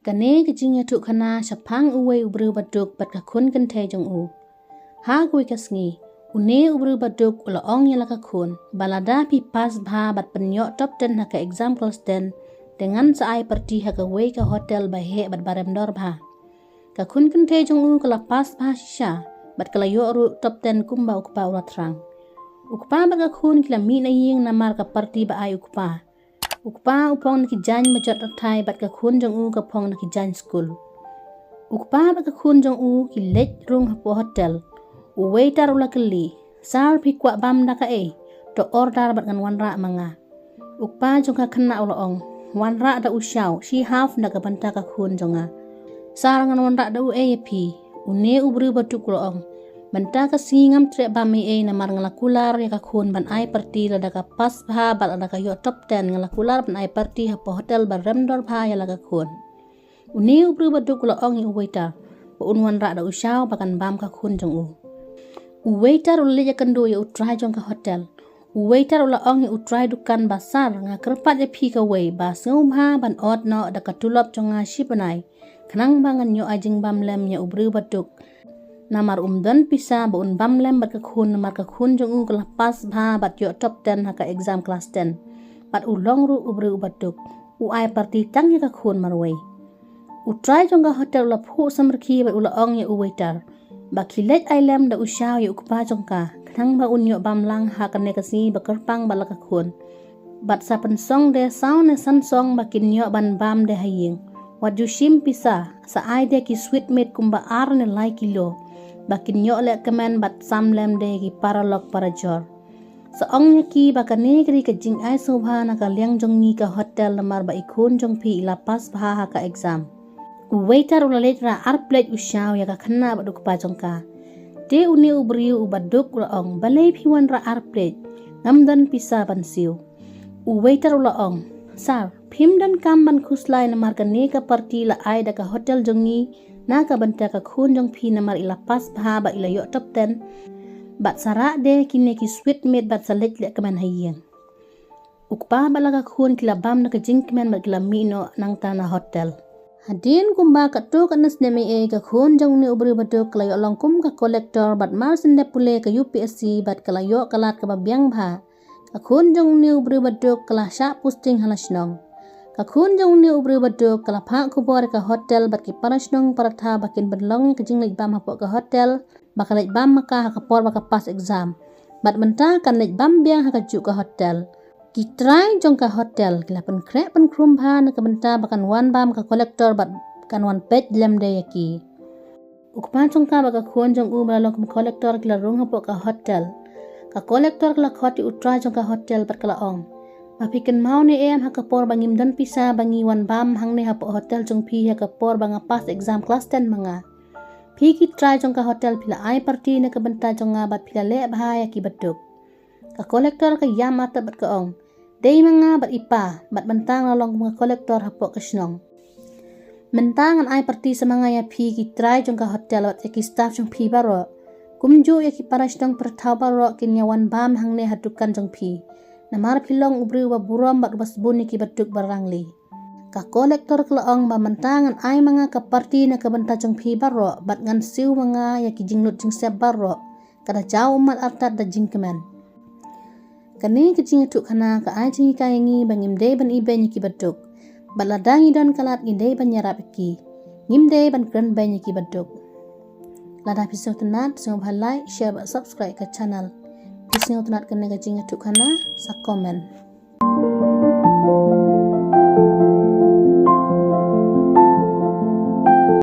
Kane kejingnya tuk kana syapang uwe ubru baduk bat kakun kente jong u. Ha gui kasngi, une ubru baduk ula ong yala kakun, balada pi pas bha bat penyok top ten haka example sten, dengan saai perti haka wei ke hotel bahe bat barem dor bha. Kakun kente jong u kala pas bha shisha, bat kala yo ru top ten kumba ukpa ulat rang. Ukpa bat kakun kila mi na ying namar ka parti ba ay ukpa. Ukpa upong nakijan majot atai bat kakun jong u kapong nakijan school. Ukpa bat kakun jong u kilet rung hapo hotel. Uwaiter ula keli, sar pi kwa bam daka to order bat ngan wanra manga. Ukpa jong ka kena ula ong, wanra da usyaw, si half na kabanta kakun jonga. Sar ngan wanra da pi, une ubru batuk ula ong. Banta ka singam trek bami namar ngalakular ya kakun ban ai parti lada ka pas bha bat lada ka yo top 10 ngalakular ban ai parti hapo hotel bar remdor bha ya laga kun. Uni ubru baduk ula ong uwaiter, ba unwan ra da usyaw bakan bam kakun jong u. Uwaiter ula ya kendo ya utrai jong ka hotel. Uwaiter ula ong utrai dukan basar nga kerpat ya pi ka wei ba sengum ha ban ot no da ka tulop jong nga shipanai. Kanang bangan yo ajing bam lem ya ubru baduk. Namar umdan pisa ba un bam lem bat kakun namar kakun jong u kala pas bha bat yo top 10 haka exam class 10 bat ulong ru ubru batuk u ai parti tang ya kakun marway u try jong ka hotel la phu samrki bat ula ong ya u waiter ba kilet ai lem da usyaw ya ukpa jong ka kanang ba un yo bam lang ha kan nekasi ba kerpang bala kakun bat sa pensong de sound ne san song ba kin yo ban bam de haying wat ju shim pisa sa ai de ki sweet mate kumba ar ne lai kilo bakin nyok lek kemen bat samlem de ki paralog para jor. Seongnya ki bakane kri ke jing ai subha na ka liang jong ni ka hotel lamar ba ikun jong pi ila pas bha ka exam. Waiter ula letra ar plate usyaw ya ka kena ba duk pa jong ka. De uni ubriu u baduk ula ong balai pi wan ra ar plate ngamdan pisa ban siu. Waiter ula ong sar pim dan kam ban kuslai namar ka ne ka parti la ai da ka hotel jong ni na ka banta ka khun jong pi namar ila pas bha ba ila yo top 10 bat sara de kine ki sweet mate bat salet le kaman hayeng ukpa bala ka khun kila bam na ka jing kemen bat kila mino nang tana hotel hadin kumba ka to ka nas neme ka khun jong ni ubri batu kala yo long kum ka collector bat mar sinde pule ka UPSC bat kala yo kalat ka babyang bha ka khun jong ni ubri batu kala sha posting halasnong kakun jong ni ubri baduk kala phak kubor ka hotel bat ki parasnong paratha bakin benlong ka jing lej bam hapo ka hotel bakalej bam maka ha kapor baka pas exam bat menta kan lej bam biang ha ka ju ka hotel ki try jong ka hotel kila pen krek pen krum bha na ka benta bakan wan bam ka collector bat kan wan pet lem de yaki ukpa jong ka baka khun jong u balok ka collector kila rung hapo ka hotel ka collector kila khoti utrai jong ka hotel bat kala ong Mapikan mau ni hakapor bangim dan pisa bangi wan bam hang ni hapo hotel jong pi hakapor banga pas exam class 10 mga. Pi ki try jong ka hotel pila ai parti na kabenta jong nga bat pila le bahaya ki batuk. Ka kolektor ka yam mata bat ka ong. Day mga bat ipa bat bentang lalong mga kolektor hapo kasnong. Mentangan ai parti sa mga ya pi ki try jong ka hotel bat ki staff jong pi baro. Kumju ya ki parasnong pertau baro kinya wan bam hang ni hatukan jong pi. Namar pilong ubri wa burom bat bas buni ki batuk barangli. Ka kolektor kelaong ba mentangan ay mga kaparti na kabenta jong pi baro bat ngan siu mga ya ki jinglut jing sep baro kada jauh mat artat da jing kemen. Kani ki jing tuk kana ka ay jing kayangi bangim day ban ibe ni ki batuk. Bat ladangi don kalat ide ban nyarap ki. Ngim day ban kren bay ni ki batuk. Lada pisau tenat sing like, share, subscribe ke channel. Isn't that going to get you to sa comment?